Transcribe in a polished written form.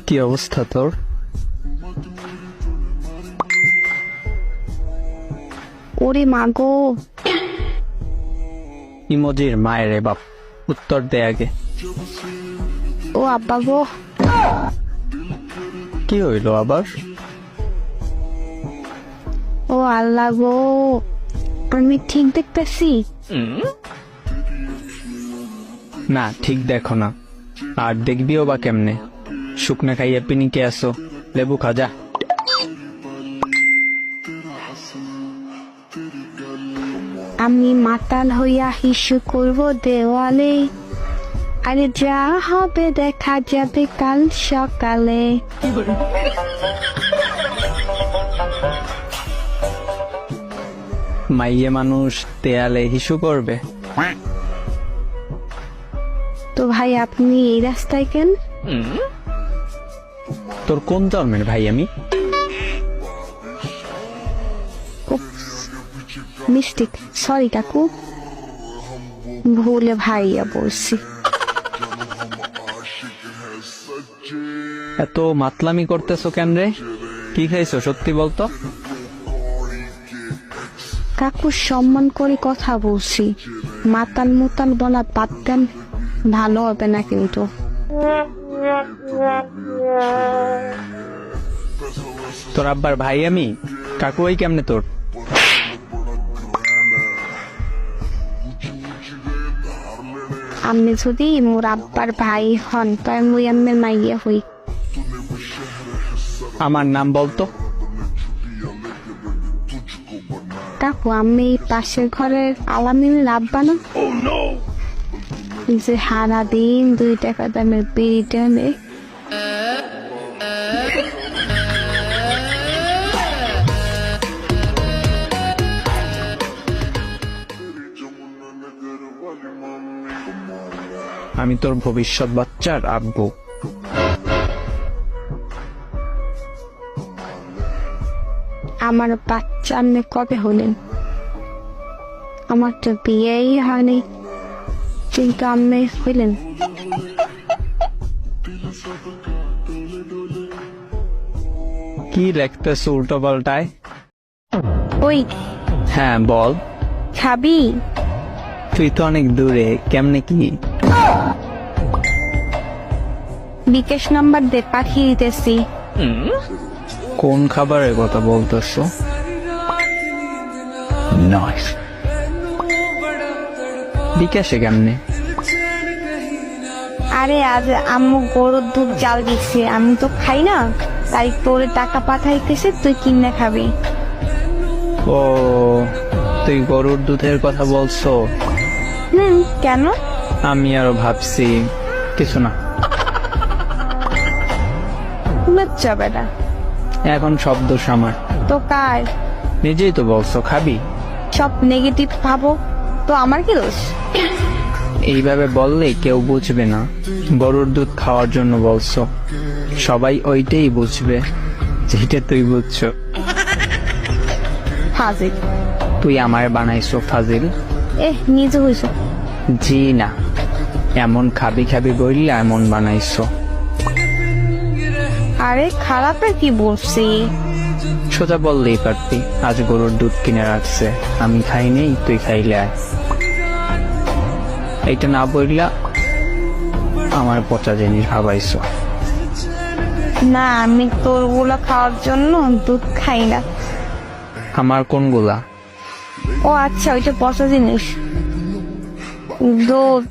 কি অবস্থা তোর? ওরে মা গো, ইমোজির মায়ের রে বাপ, উত্তর দে আগে। ও আব্বা গো, কি হইলো আবার? ও আল্লাহ গো, আমি ঠিক দেখতেছি? না, ঠিক দেখো না। আর দেখবিও বা কেমনে? শুকনা খাইয়া পিনিকে আসো, লেবু খাজা। আমি মাতাল হইয়া হিসু করব দেওয়ালে, আরে যা হবে দেখা যাবে কাল সকালে। মাইয়ে মানুষ দেয়ালে হিসু করবে? তো ভাই আপনি এই রাস্তায় কেন? তোর কোন জন্মের ভাই আমি? মিস্টেক, সরি কাকু, ভুলে ভাইয়া বলছি। এত মাতলামি করতেছো কেন রে? কি খাইছো সত্যি বলতো? কাকু সম্মান করে কথা বলছি, মাতাল মুতাল বলা বাদ দেন, ভালো হবে না কিন্তু। তোর আব্বার ভাই আমি? কাকু ওই কেমনে তোর? আপনি যদি মোর আব্বার ভাই হন তাই মুই আম্মের মাইয়া হই। আমার নাম বলতো। কাকু আমি পাশের ঘরের আলামিনের আব্বা না? যে সারা দিন 2 টাকা দামের বিড়ি টানে। আমি তোর ভবিষ্যৎ বাচ্চার আব্বু। আমার বাচ্চা আপনি কবে হলেন? আমার তো বিয়েই হয়নি, কিন্তু আপনি হইলেন। কি লিখতেছ উল্টো পাল্টায়? ওই হ্যাঁ বল। খাবি? তুই তো অনেক দূরে, কেমনে কি? বিকাশ নাম্বার দে, পাঠিয়ে দিতেছি। কোন খাবারের কথা বলতেছ? নাইস। বিকাশে কেমনে? আরে আজ আম্মু গরুর দুধ জাল দিচ্ছে, আমি তো খাই না, তাই তোরে টাকা পাঠাইতেছে, তুই কিনে খাবি। ও, তুই গরুর দুধের কথা বলছো? কেন? আমি আরো ভাবছি কিছু না। লজ্জা বেটা। এখন সব দোষ আমার। তো কার? নিজেই তো বলছো খাবি। সব নেগেটিভ ভাবো তো আমার কি দোষ? এইভাবে বললে কেউ বুঝবে না গরুর দুধ খাওয়ার জন্য বলছো। সবাই ওইটাই বুঝবে যেটা তুই বুঝছো। ফাজিল। তুই আমায় বানাইছো ফাজিল? নিজে হইছো। জি না, এমন খাবি খাবি বললে এমন বানাইছো। আরে খারাপে কি বলছি? সোজা বললেই পারতি আজ গরুর দুধ কিনে রাখছে, আমি খাই নেই, তুই খাইলে আয়। এইটা না বললা আমার পচা জিনিস ভাবাইছো। না, আমি তোর গুলা খাওয়ার জন্য দুধ খাই না। আমার কোনগুলা? ও আচ্ছা, ওইটা পচা জিনিস। দুধ